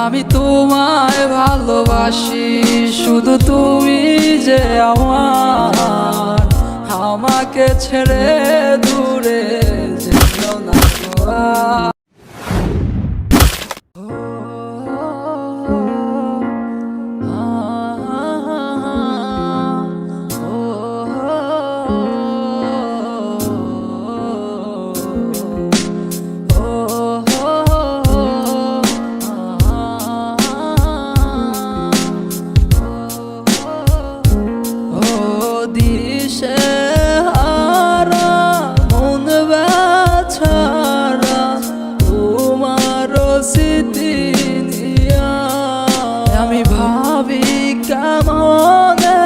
আমি তোমায় ভালোবাসি, শুধু তুমি যে আমার, আমাকে ছেড়ে দূরে যেও না গো। আমি ভাবি কেমনে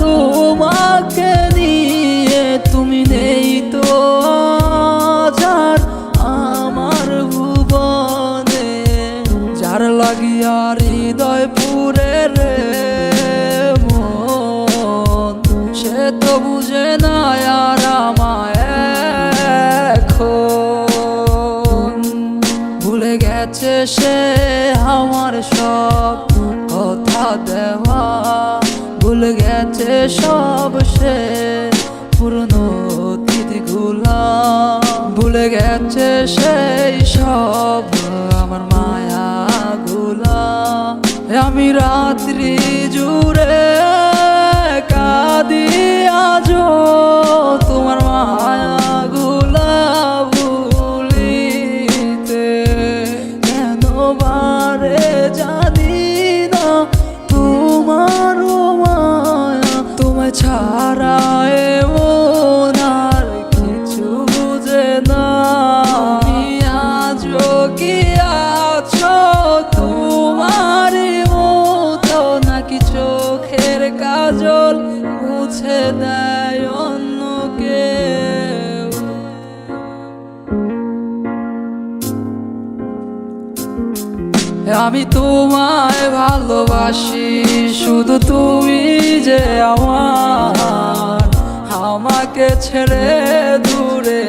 তোমাকে নিয়ে, তুমি নেই তো আজ আমার ভুবনে। যার লাগিয়া হৃদয় পুরে রে মন, সে তো বুঝে না আর আমায় এখন। ভুলে গেছে সে আমার সব কথা দেওয়া, ভুলে গেছে সব সে পুরনো অতীতগুলা, ভুলে গেছে সেই সব আমার মায়াগুলা। আমি রাত্রি জুড়ে কাঁদি আজও তোমার মায়াগুলা ভুলিতে। কেন বারে জানি না তোমার মায়া, তোমায় ছাড়া এমন আর কিছু বুঝে না। তুমি আজও কি আছো তোমার মতো, নাকি চোখের কাজল মুছে দেয় অন্য কেউ? আমি তোমায় ভালোবাসি, শুধু তুমি যে আমার, আমাকে ছেড়ে দূরে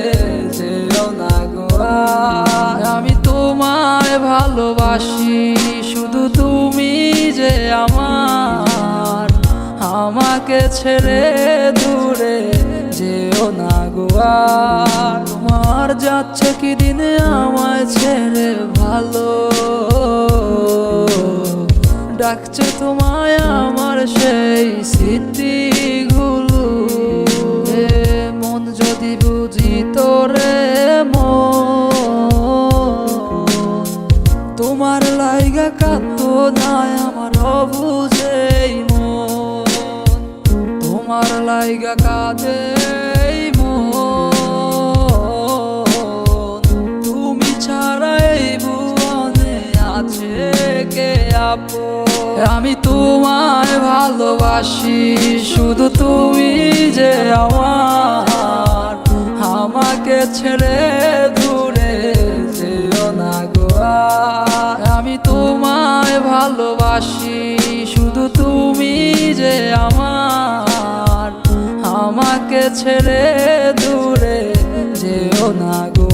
যেও না গো। আমি তোমায় ভালোবাসি, শুধু তুমি যে আমার, আমাকে ছেড়ে দূরে যেও না গো। তোমার যাচ্ছে কি দিনে আমায় ছেড়ে ভালো, ডাকছে তোমায় আমার সেই স্মৃতিগুলো। মন যদি বুঝি তোরে মন, তোমার লাইগা কাঁদতো না আমার অবুঝেই মন, তোমার লাইগা কাঁদে মন। তুমি ছাড়া এই ভুবনে আছে কে আপন? আমি তোমায় ভালোবাসি, শুধু তুমি যে আমার, আমাকে ছেড়ে দূরে যেও না গো। আমি তোমায় ভালোবাসি, শুধু তুমি যে আমার, আমাকে ছেড়ে দূরে যেও না গো।